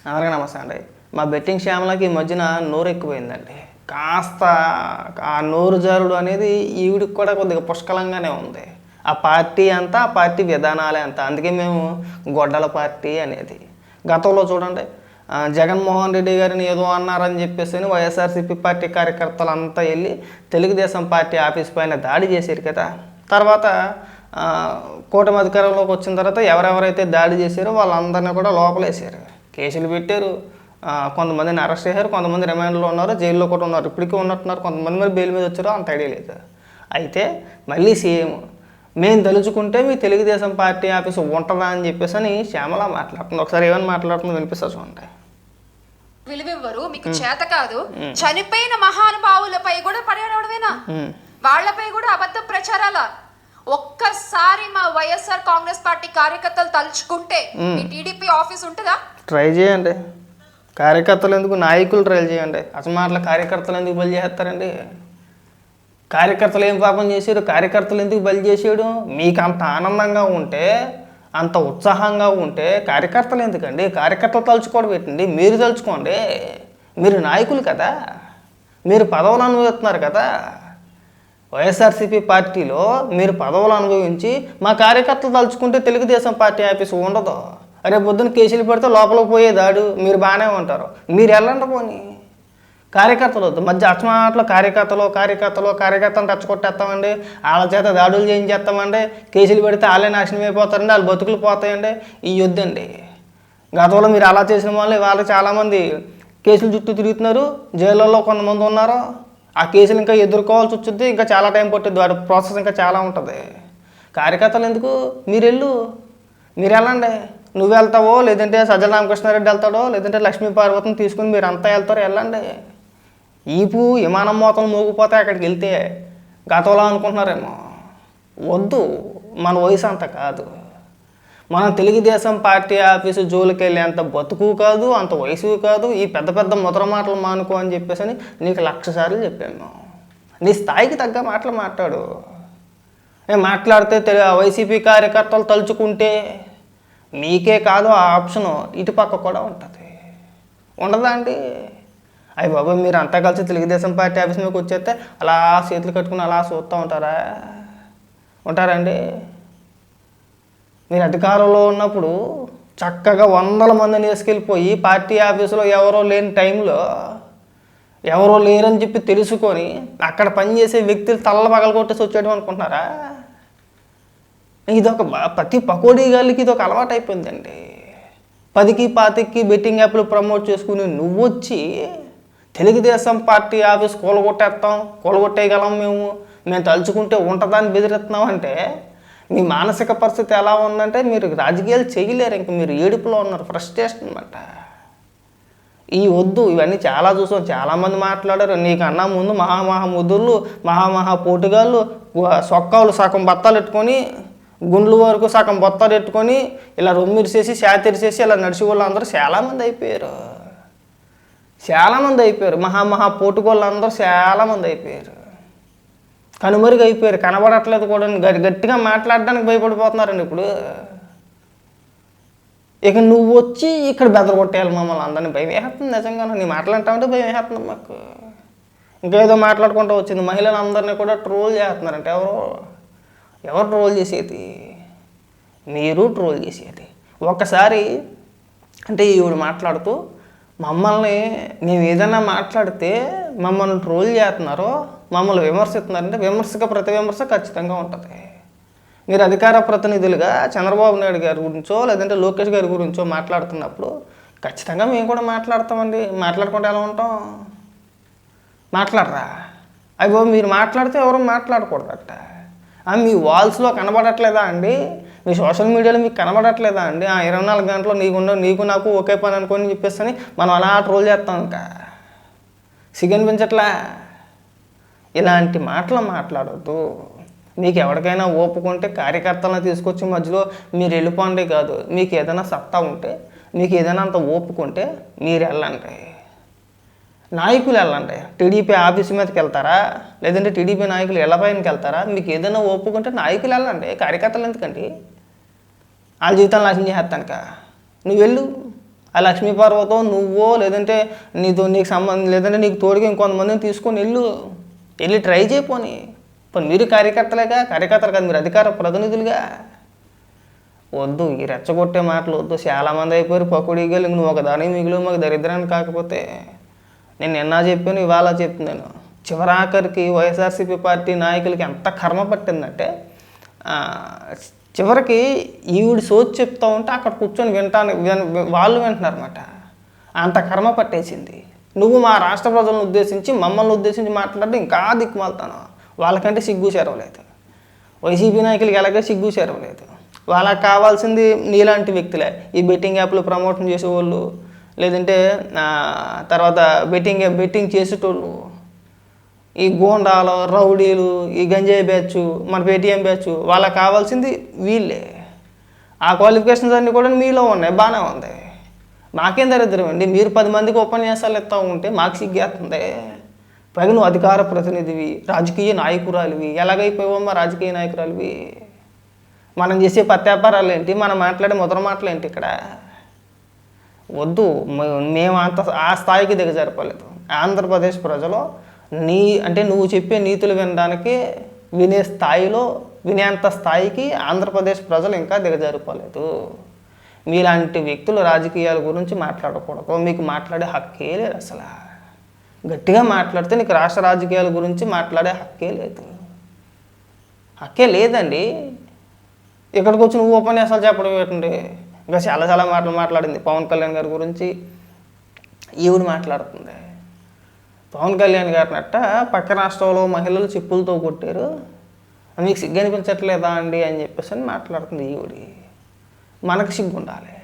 అందరికీ నమస్తే అండి. మా బెట్టింగ్ శ్యామలకి ఈ మధ్యన నోరు ఎక్కువైందండి. కాస్త ఆ నోరు జారుడు అనేది ఈవిడికి కూడా కొద్దిగా పుష్కలంగానే ఉంది. ఆ పార్టీ అంతా ఆ పార్టీ విధానాలే అంతా. అందుకే మేము గొడ్డల పార్టీ అనేది. గతంలో చూడండి, జగన్మోహన్ రెడ్డి గారిని ఏదో అన్నారని చెప్పేసి వైఎస్ఆర్సీపీ పార్టీ కార్యకర్తలు అంతా వెళ్ళి తెలుగుదేశం పార్టీ ఆఫీస్ పైన దాడి చేశారు కదా. తర్వాత కూటమి అధికారంలోకి వచ్చిన తర్వాత ఎవరెవరైతే దాడి చేశారో వాళ్ళందరినీ కూడా లోపలేసారు, కేసులు పెట్టారు. కొంతమందిని అరెస్ట్ చేశారు, కొంతమంది రిమాండ్లో ఉన్నారు, జైల్లో కూడా ఉన్నారు, ఇప్పటికీ ఉన్నట్టున్నారు. కొంతమంది మరి బెయిల్ మీద వచ్చారో అంత ఐడియా లేదు. అయితే మళ్ళీ సేమ్ మేము తలుచుకుంటే మీ తెలుగుదేశం పార్టీ ఆఫీసు ఉంటుందా అని చెప్పేసి అని శ్యామల మాట్లాడుతుంది. ఒకసారి ఏమైనా మాట్లాడుతుందో వినిపిస్తా చూడండి. విలువివ్వరు, మీకు చేత కాదు. చనిపోయిన మహానుభావులపై కూడా పడేయడమేనా? వాళ్లపై కూడా అబద్ధ ప్రచారాల. ఒక్కసారి మా వైఎస్ఆర్ కాంగ్రెస్ పార్టీ కార్యకర్తలు తలుచుకుంటే మీ టీడీపీ ఆఫీస్ ఉంటుందా? ట్రై చేయండి. కార్యకర్తలు ఎందుకు, నాయకులు ట్రై చేయండి. అసలు మాటల కార్యకర్తలు ఎందుకు బలి చేస్తారండి? కార్యకర్తలు ఏం పాపం చేశారు? కార్యకర్తలు ఎందుకు బలి చేసాడు? మీకు అంత ఆనందంగా ఉంటే, అంత ఉత్సాహంగా ఉంటే కార్యకర్తలు ఎందుకండి? కార్యకర్తలు తలుచుకోవడం పెట్టండి. మీరు తలుచుకోండి. మీరు నాయకులు కదా, మీరు పదవులు అనుభవిస్తున్నారు కదా. వైఎస్ఆర్సీపీ పార్టీలో మీరు పదవులు అనుభవించి మా కార్యకర్తలు తలుచుకుంటే తెలుగుదేశం పార్టీ ఆఫీసు ఉండదు. రేపు పొద్దున్న కేసులు పెడితే లోపలికి పోయేదాడు. మీరు బాగానే ఉంటారు. మీరు వెళ్ళండి పోనీ. కార్యకర్తలు వద్దు. మధ్య అసమాట్లో కార్యకర్తలను రెచ్చగొట్టేస్తామండి, వాళ్ళ చేత దాడులు చేయించేస్తామండి, కేసులు పెడితే వాళ్ళే నాశనం అయిపోతారండి, వాళ్ళు బతుకులు పోతాయండి. ఈ వద్దండి. గతంలో మీరు అలా చేసిన వాళ్ళు వాళ్ళు చాలామంది కేసులు చుట్టూ తిరుగుతున్నారు, జైళ్ళల్లో కొంతమంది ఉన్నారు. ఆ కేసులు ఇంకా ఎదుర్కోవాల్సి వచ్చింది, ఇంకా చాలా టైం పట్టుద్ది, వాటి ప్రాసెస్ ఇంకా చాలా ఉంటుంది. కార్యకర్తలు ఎందుకు? మీరు వెళ్ళండి. నువ్వు వెళ్తావో, లేదంటే సజ్జల రామకృష్ణారెడ్డి వెళ్తాడో, లేదంటే లక్ష్మీ పార్వతిని తీసుకుని మీరు అంతా వెళ్తారో వెళ్ళండి. ఈపు విమానం మోతలు మోగిపోతే అక్కడికి వెళ్తే గతంలో అనుకుంటున్నారేమో. వద్దు, మన వయసు అంత కాదు. మనం తెలుగుదేశం పార్టీ ఆఫీసు జోలికి వెళ్ళి అంత బతుకు కాదు, అంత వయసు కాదు. ఈ పెద్ద పెద్ద ముద్ర మాటలు మానుకో అని చెప్పేసి అని నీకు 1,00,000 సార్లు చెప్పాము. నీ స్థాయికి తగ్గ మాటలు మాట్లాడు. మాట్లాడితే వైసీపీ కార్యకర్తలు తలుచుకుంటే మీకే కాదు ఆ ఆప్షను ఇటుపక్క కూడా ఉంటుంది. ఉండదా అండి? అయ్యి బాబు, మీరు అంతా కలిసి తెలుగుదేశం పార్టీ ఆఫీస్ మీకు వచ్చేస్తే అలా చేతులు కట్టుకుని అలా చూస్తూ ఉంటారండి? మీరు అధికారంలో ఉన్నప్పుడు చక్కగా 100 మందిని వేసుకెళ్ళిపోయి పార్టీ ఆఫీసులో ఎవరో లేని టైంలో, ఎవరో లేరని చెప్పి తెలుసుకొని అక్కడ పనిచేసే వ్యక్తులు తల్ల పగలగొట్టేసి వచ్చేయడం అనుకుంటున్నారా? ఇదొక ప్రతి పకోడీ గాళ్ళకి ఇదొక అలవాటు అయిపోయిందండి. 10కి 25కి బెట్టింగ్ యాప్లు ప్రమోట్ చేసుకుని నువ్వు వచ్చి తెలుగుదేశం పార్టీ ఆఫీస్ కూలగొట్టేయగలం, మేము తలుచుకుంటే ఉంటుందని బెదిరిస్తున్నాం అంటే మీ మానసిక పరిస్థితి ఎలా ఉందంటే మీరు రాజకీయాలు చేయలేరు. ఇంక మీరు ఏడుపులో ఉన్నారు, ఫ్రస్ట్రేషన్ అనమాట. ఈ వద్దు. ఇవన్నీ చాలా చూసాం, చాలామంది మాట్లాడారు. నీకన్నా ముందు ముదుర్లు, పోటుగాళ్ళు, సొక్కాలు సగం బత్తాలు ఎట్టుకొని, గుండ్ల వరకు సగం బొత్తాలు ఎట్టుకొని ఇలా రొమ్మిరిసేసి శాతిరిసేసి ఇలా నడిచి వాళ్ళు అందరూ చాలామంది అయిపోయారు. పోటుగోళ్ళు అందరూ చాలామంది అయిపోయారు. కనుమరుగు అయిపోయారు, కనబడట్లేదు కూడా. గట్టిగా మాట్లాడడానికి భయపడిపోతున్నారండి ఇప్పుడు. ఇక నువ్వు వచ్చి ఇక్కడ బెదరగొట్టేయాలి మమ్మల్ని అందరినీ. భయం వేస్తుంది నిజంగా. నీ మాట్లాడతామంటే భయం వేస్తుంది మాకు. ఇంకేదో మాట్లాడుకుంటూ వచ్చింది. మహిళలందరినీ కూడా ట్రోల్ చేస్తున్నారంటే ఎవరు ట్రోల్ చేసేది? మీరు ట్రోల్ చేసేది. ఒకసారి అంటే ఈవిడ మాట్లాడుతూ మమ్మల్ని మేము ఏదైనా మాట్లాడితే మమ్మల్ని ట్రోల్ చేస్తున్నారో, మమ్మల్ని విమర్శిస్తున్నారంటే విమర్శకు ప్రతి విమర్శ ఖచ్చితంగా ఉంటుంది. మీరు అధికార ప్రతినిధులుగా చంద్రబాబు నాయుడు గారి గురించో లేదంటే లోకేష్ గారి గురించో మాట్లాడుతున్నప్పుడు ఖచ్చితంగా మేము కూడా మాట్లాడతామండి. మాట్లాడుకుంటే ఎలా ఉంటాం? మాట్లాడరా? అయ్యో, మీరు మాట్లాడితే ఎవరు మాట్లాడకూడదట. మీ వాల్స్లో కనబడట్లేదా అండి? మీ సోషల్ మీడియాలో మీకు కనబడట్లేదా అండి? 24 గంటలు నీకు నాకు ఒకే పని అనుకొని చెప్పేసి మనం అలా ట్రోల్ చేస్తాం. ఇంకా సిగ్గనిపించట్లా? ఇలాంటి మాటలు మాట్లాడొద్దు. మీకు ఎవరికైనా ఒప్పుకుంటే కార్యకర్తలను తీసుకొచ్చి మధ్యలో మీరు వెళ్ళిపోండి కాదు. మీకు ఏదైనా సత్తా ఉంటే, మీకు ఏదైనా అంత ఒప్పుకుంటే మీరు వెళ్ళండి. నాయకులు వెళ్ళండి. టీడీపీ ఆఫీస్ మీదకి వెళ్తారా, లేదంటే టీడీపీ నాయకులు ఎల్లపైనకి వెళ్తారా? మీకు ఏదైనా ఒప్పుకుంటే నాయకులు వెళ్ళండి. కార్యకర్తలు ఎందుకండి? వాళ్ళ జీవితాలు నాశనం చేస్తానుక. నువ్వు వెళ్ళు, ఆ లక్ష్మీపార్వతం నువ్వో లేదంటే నీకు సంబంధం లేదంటే నీకు తోడుగా ఇంకొంతమందిని తీసుకొని వెళ్ళి ట్రై చేయపోని. ఇప్పుడు మీరు కార్యకర్తలు కాదు, మీరు అధికార ప్రతినిధులుగా. వద్దు ఈ రెచ్చగొట్టే మాటలు వద్దు. చాలామంది అయిపోయారు పకోడీగా. నువ్వు ఒక దాని మిగిలి మాకు దరిద్రాన్ని కాకపోతే నేను నిన్న చెప్పాను, ఇవాళ చెప్తున్నాను. చివరాఖరికి వైఎస్ఆర్సీపీ పార్టీ నాయకులకి ఎంత కర్మ పట్టిందంటే చివరికి ఈవిడ సోచి చెప్తా ఉంటే అక్కడ కూర్చొని వాళ్ళు వింటున్నారన్నమాట. అంత కర్మ పట్టేసింది. నువ్వు మా రాష్ట్ర ప్రజలను ఉద్దేశించి మమ్మల్ని ఉద్దేశించి మాట్లాడితే ఇంకా దిక్కుమాలుతాను. వాళ్ళకంటే సిగ్గు చేరవలేదు. వైసీపీ నాయకులకి ఎలాగే సిగ్గు చేరవలేదు. వాళ్ళకి కావాల్సింది నీలాంటి వ్యక్తులే. ఈ బెట్టింగ్ యాప్లు ప్రమోషన్ చేసేవాళ్ళు, లేదంటే తర్వాత బెట్టింగ్ చేసేటోళ్ళు, ఈ గోండాలు, రౌడీలు, ఈ గంజాయి బ్యాచ్, మన పేటీఎం బ్యాచ్, వాళ్ళకి కావాల్సింది వీళ్ళే. ఆ క్వాలిఫికేషన్స్ అన్నీ కూడా మీలో ఉన్నాయి, బాగానే ఉంది. మాకేం దరిద్రం అండి? మీరు 10 మందికి ఉపన్యాసాలు ఇస్తూ ఉంటే మాకు సిగ్గేస్తుంది. పైగా నువ్వు అధికార ప్రతినిధివి, రాజకీయ నాయకురాలివి. ఎలాగైపోయావమ్మా రాజకీయ నాయకురాలివి? మనం చేసే పత్యాపారాలు ఏంటి? మనం మాట్లాడే ముద్ర మాటలు ఏంటి? ఇక్కడ వద్దు. మేము ఆ స్థాయికి దిగజారిపోలేదు. ఆంధ్రప్రదేశ్ ప్రజలు అంటే నువ్వు చెప్పే నీతులు వినడానికి వినేంత స్థాయికి ఆంధ్రప్రదేశ్ ప్రజలు ఇంకా దిగజారిపోలేదు. మీలాంటి వ్యక్తులు రాజకీయాల గురించి మాట్లాడకూడదు. మీకు మాట్లాడే హక్కే లేదు. అసలు గట్టిగా మాట్లాడితే నీకు రాష్ట్ర రాజకీయాల గురించి మాట్లాడే హక్కే లేదు. హక్కే లేదండి. ఇక్కడికి వచ్చి నువ్వు ఉపన్యాసాలు చెప్పడం ఏంటండి? ఇంకా చాలా మాటలు మాట్లాడింది పవన్ కళ్యాణ్ గారి గురించి. ఈవిడ మాట్లాడుతుంది, పవన్ కళ్యాణ్ గారినట్ట పక్క రాష్ట్రంలో మహిళలు చెప్పులతో కొట్టారు, మీకు సిగ్గు అనిపించట్లేదా అండి అని చెప్పేసి అని మాట్లాడుతుంది ఈవిడి. మనకు సిగ్గు ఉండాలి.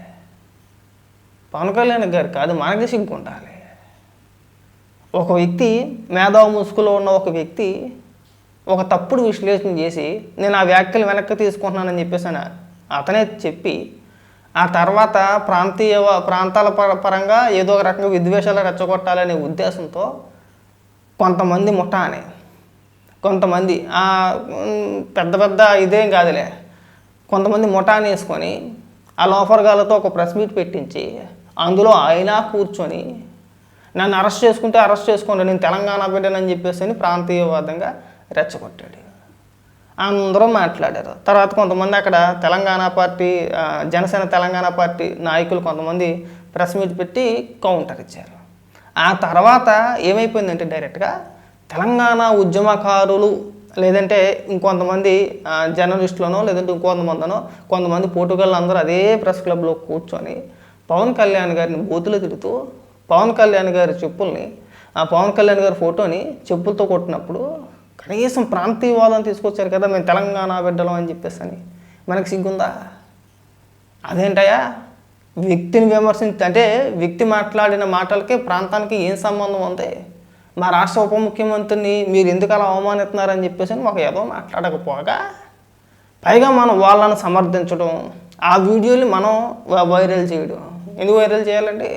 పవన్ కళ్యాణ్ గారు కాదు, మనకి సిగ్గు ఉండాలి. ఒక వ్యక్తి, మేధావు ముసుగులో ఉన్న ఒక వ్యక్తి ఒక తప్పుడు విశ్లేషణ చేసి నేను ఆ వ్యాఖ్యలు వెనక్కి తీసుకుంటున్నానని చెప్పేసి అతనే చెప్పి ఆ తర్వాత ప్రాంతాల పరంగా ఏదో ఒక రకంగా విద్వేషాలు రెచ్చగొట్టాలనే ఉద్దేశంతో కొంతమంది ముఠాని, కొంతమంది పెద్ద ఇదేం కాదులే, కొంతమంది ముఠాని వేసుకొని ఆ లోఫర్గాలతో ఒక ప్రెస్ మీట్ పెట్టించి అందులో ఆయన కూర్చొని నన్ను అరెస్ట్ చేసుకుంటే అరెస్ట్ చేసుకోండి, నేను తెలంగాణ బిడ్డనని చెప్పేసి ప్రాంతీయవాదంగా రెచ్చగొట్టాడు. అందరూ మాట్లాడారు. తర్వాత కొంతమంది అక్కడ తెలంగాణ పార్టీ, జనసేన తెలంగాణ పార్టీ నాయకులు కొంతమంది ప్రెస్ మీట్ పెట్టి కౌంటర్ ఇచ్చారు. ఆ తర్వాత ఏమైపోయిందంటే డైరెక్ట్గా తెలంగాణ ఉద్యమకారులు లేదంటే ఇంకొంతమంది జర్నలిస్టులనో లేదంటే కొంతమంది పోటుగాళ్ళు అందరూ అదే ప్రెస్ క్లబ్లో కూర్చొని పవన్ కళ్యాణ్ గారిని బూతులు తిడుతూ పవన్ కళ్యాణ్ గారి చెప్పుల్ని, పవన్ కళ్యాణ్ గారి ఫోటోని చెప్పులతో కొట్టినప్పుడు కనీసం ప్రాంతీయవాదం తీసుకొచ్చారు కదా, మేము తెలంగాణ బిడ్డలం అని చెప్పేసి అని. మనకి సిగ్గుందా? అదేంటయ్యా వ్యక్తిని అంటే వ్యక్తి మాట్లాడిన మాటలకి ప్రాంతానికి ఏం సంబంధం ఉంది? మా రాష్ట్ర ఉప ముఖ్యమంత్రిని మీరు ఎందుకు అలా అవమానిస్తున్నారని చెప్పేసి మాకు ఏదో మాట్లాడకపోగా పైగా మనం వాళ్ళని సమర్థించడం, ఆ వీడియోని మనం వైరల్ చేయడం. ఎందుకు వైరల్ చేయాలండి?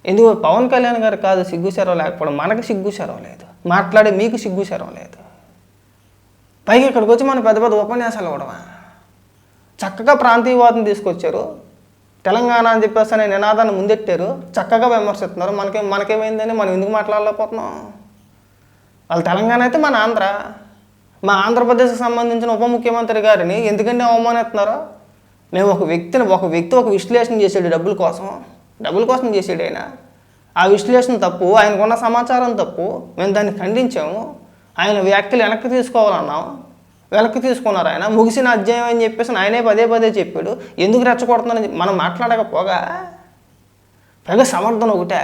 ఎందుకు? పవన్ కళ్యాణ్ గారు కాదు సిగ్గు శరం లేకపోవడం, మనకి సిగ్గు శరం లేదు, మాట్లాడే మీకు సిగ్గు శరం లేదు. పైగా ఇక్కడికి వచ్చి మనం పెద్ద ఉపన్యాసాలు ఇవ్వడమా? చక్కగా ప్రాంతీయవాదం తీసుకొచ్చారు, తెలంగాణ అని చెప్పేసి అనే నినాదాన్ని ముందెట్టారు, చక్కగా విమర్శిస్తున్నారు. మనకేమైందని మనం ఎందుకు మాట్లాడలేకపోతున్నాం? వాళ్ళు తెలంగాణ అయితే మన మా ఆంధ్రప్రదేశ్కి సంబంధించిన ఉప ముఖ్యమంత్రి గారిని ఎందుకంటే అవమానిస్తున్నారు? మేము ఒక వ్యక్తి ఒక విశ్లేషణ చేసాడు డబ్బుల కోసం చేసాడు ఆయన. ఆ విశ్లేషణ తప్పు, ఆయనకున్న సమాచారం తప్పు, మేము దాన్ని ఖండించాము. ఆయన వ్యాఖ్యలు వెనక్కి తీసుకోవాలన్నాం, వెనక్కి తీసుకున్నారు. ఆయన ముగిసిన అధ్యాయం అని చెప్పేసి ఆయనే పదే చెప్పాడు. ఎందుకు రెచ్చగొడుతున్నారని మనం మాట్లాడకపోగా పైగా సమర్థన ఒకటే.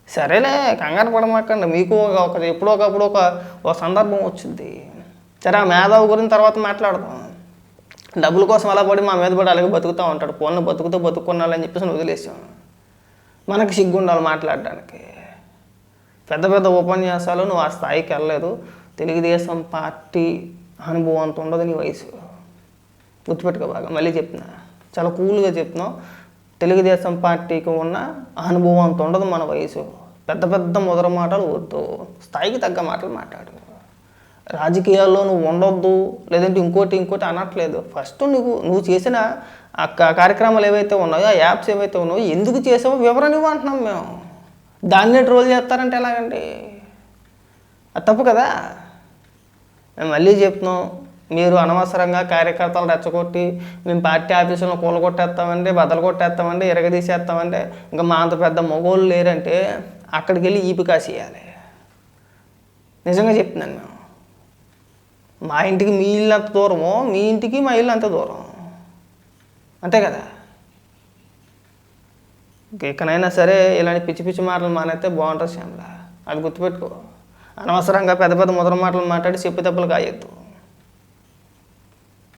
సరేలే కంగారు పడమాకండి, మీకు ఎప్పుడోకప్పుడు ఒక సందర్భం వచ్చింది. సరే ఆ మేధావు గురించి తర్వాత మాట్లాడదాం. డబ్బుల కోసం అలా పడి మా మీద పడి అలాగే బతుకుతూ ఉంటాడు. ఫోన్లు బతుకున్నాలని చెప్పేసి వదిలేసాం. మనకి సిగ్గు ఉండాలి మాట్లాడడానికి. పెద్ద ఉపన్యాసాలు నువ్వు ఆ స్థాయికి వెళ్ళలేదు. తెలుగుదేశం పార్టీ అనుభవం అంత ఉండదు నీ వయసు. గుర్తుపెట్టుకో బాగా, మళ్ళీ చెప్తున్నా, చాలా కూల్గా చెప్తున్నావు. తెలుగుదేశం పార్టీకి ఉన్న అనుభవం అంత ఉండదు మన వయసు. పెద్ద మొదల మాటలు వద్దు, స్థాయికి తగ్గ మాటలు మాట్లాడు. రాజకీయాల్లో నువ్వు ఉండొద్దు లేదంటే ఇంకోటి అనట్లేదు. ఫస్ట్ నువ్వు చేసిన ఆ కార్యక్రమాలు ఏవైతే ఉన్నాయో, ఆ యాప్స్ ఏవైతే ఉన్నాయో ఎందుకు చేసామో వివరణ ఇవ్వంటున్నాం మేము. దాన్నే ట్రోల్ చేస్తారంటే ఎలాగండి? అది తప్పు కదా. మేము మళ్ళీ చెప్తున్నాం, మీరు అనవసరంగా కార్యకర్తలు రెచ్చగొట్టి మేము పార్టీ ఆఫీసులను కూలగొట్టేస్తామండి, బద్దలు కొట్టేస్తామండి, ఇరగదీసేస్తామండి, ఇంకా మా అంత పెద్ద మగోళ్ళు లేరంటే అక్కడికి వెళ్ళి ఈపి కాసేయాలి. నిజంగా చెప్తున్నాను. మేము మా ఇంటికి మీ ఇల్లు అంత దూరమో, మీ ఇంటికి మా ఇల్లు అంత దూరం, అంతే కదా. ఇకనైనా సరే ఇలాంటి పిచ్చి పిచ్చి మాటలు మానేస్తే బాగుంటుంది శ్యామల. అది గుర్తుపెట్టుకో. అనవసరంగా పెద్ద పెద్ద ముద్ర మాటలు మాట్లాడి చెప్పు దెబ్బలు కాయొద్దు.